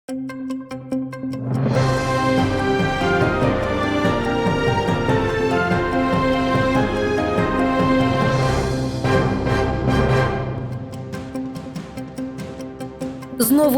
Знову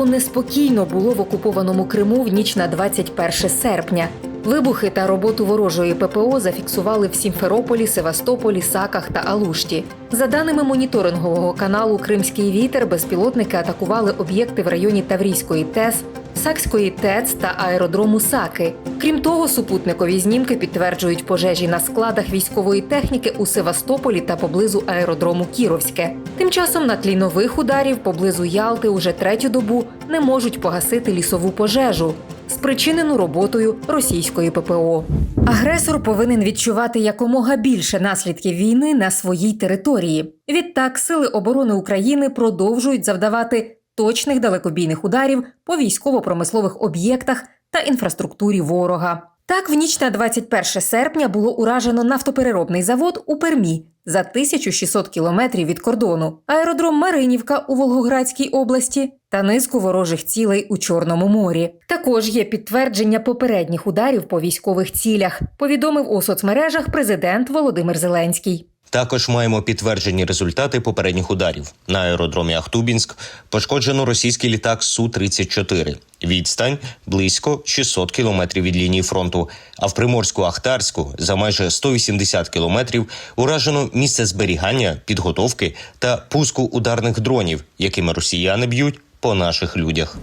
неспокійно було в окупованому Криму в ніч на 21 серпня. Вибухи та роботу ворожої ППО зафіксували в Сімферополі, Севастополі, Саках та Алушті. За даними моніторингового каналу «Кримський вітер», безпілотники атакували об'єкти в районі Таврійської ТЕС, Сакської ТЕЦ та аеродрому Саки. Крім того, супутникові знімки підтверджують пожежі на складах військової техніки у Севастополі та поблизу аеродрому Кіровське. Тим часом на тлі нових ударів поблизу Ялти уже третю добу не можуть погасити лісову пожежу, спричинену роботою російської ППО. Агресор повинен відчувати якомога більше наслідків війни на своїй території. Відтак, Сили оборони України продовжують завдавати точних далекобійних ударів по військово-промислових об'єктах та інфраструктурі ворога. Так, в ніч на 21 серпня було уражено нафтопереробний завод у Пермі за 1600 кілометрів від кордону, аеродром Маринівка у Волгоградській області та низку ворожих цілей у Чорному морі. Також є підтвердження попередніх ударів по військових цілях, повідомив у соцмережах президент Володимир Зеленський. Також маємо підтверджені результати попередніх ударів. На аеродромі Ахтубінськ пошкоджено російський літак Су-34. Відстань – близько 600 кілометрів від лінії фронту. А в Приморську-Ахтарську за майже 180 кілометрів уражено місце зберігання, підготовки та пуску ударних дронів, якими росіяни б'ють по наших людях.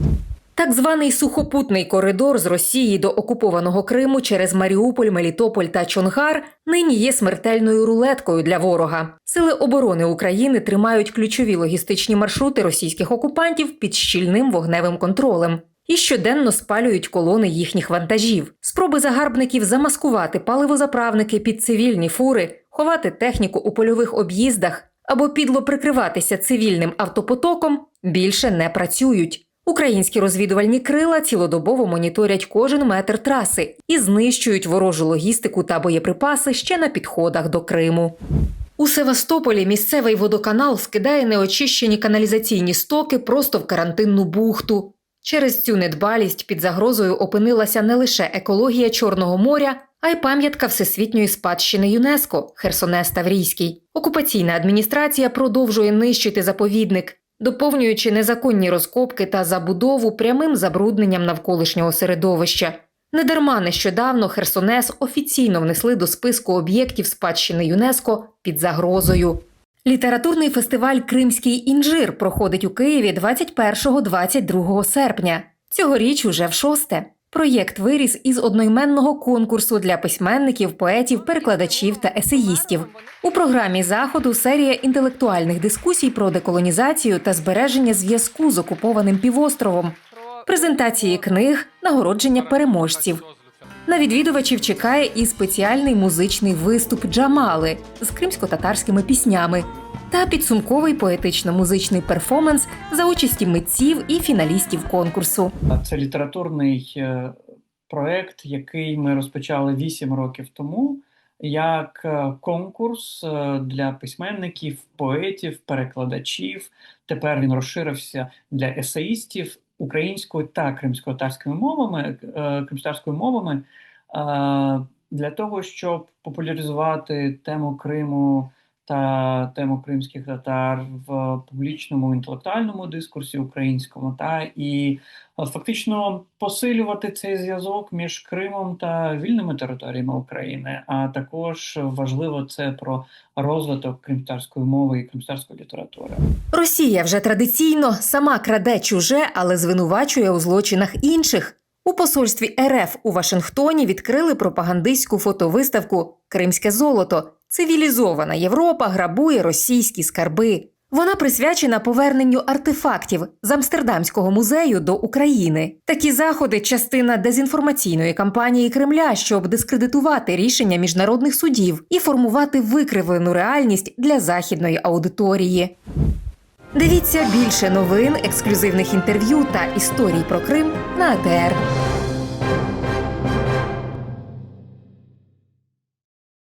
Так званий сухопутний коридор з Росії до окупованого Криму через Маріуполь, Мелітополь та Чонгар нині є смертельною рулеткою для ворога. Сили оборони України тримають ключові логістичні маршрути російських окупантів під щільним вогневим контролем і щоденно спалюють колони їхніх вантажів. Спроби загарбників замаскувати паливозаправники під цивільні фури, ховати техніку у польових об'їздах або підло прикриватися цивільним автопотоком більше не працюють. Українські розвідувальні крила цілодобово моніторять кожен метр траси і знищують ворожу логістику та боєприпаси ще на підходах до Криму. У Севастополі місцевий водоканал скидає неочищені каналізаційні стоки просто в карантинну бухту. Через цю недбалість під загрозою опинилася не лише екологія Чорного моря, а й пам'ятка Всесвітньої спадщини ЮНЕСКО – Херсонес Таврійський. Окупаційна адміністрація продовжує нищити заповідник, доповнюючи незаконні розкопки та забудову прямим забрудненням навколишнього середовища. Недарма нещодавно Херсонес офіційно внесли до списку об'єктів спадщини ЮНЕСКО під загрозою. Літературний фестиваль «Кримський інжир» проходить у Києві 21-22 серпня. Цьогоріч уже в шосте. Проєкт виріс із одноіменного конкурсу для письменників, поетів, перекладачів та есеїстів. У програмі заходу серія інтелектуальних дискусій про деколонізацію та збереження зв'язку з окупованим півостровом, презентації книг, нагородження переможців. На відвідувачів чекає і спеціальний музичний виступ «Джамали» з кримсько-татарськими піснями та підсумковий поетично-музичний перформанс за участі митців і фіналістів конкурсу. Це літературний проєкт, який ми розпочали 8 років тому, як конкурс для письменників, поетів, перекладачів. Тепер він розширився для есеїстів українською та кримсько-татарськими мовами, для того, щоб популяризувати тему Криму та тему кримських татар в публічному інтелектуальному дискурсі українському, і фактично посилювати цей зв'язок між Кримом та вільними територіями України, а також важливо це про розвиток кримськотатарської мови і кримськотатарської літератури. Росія вже традиційно сама краде чуже, але звинувачує у злочинах інших. У посольстві РФ у Вашингтоні відкрили пропагандистську фотовиставку «Кримське золото». Цивілізована Європа грабує російські скарби. Вона присвячена поверненню артефактів з Амстердамського музею до України. Такі заходи – частина дезінформаційної кампанії Кремля, щоб дискредитувати рішення міжнародних судів і формувати викривлену реальність для західної аудиторії. Дивіться більше новин, ексклюзивних інтерв'ю та історій про Крим на АТR.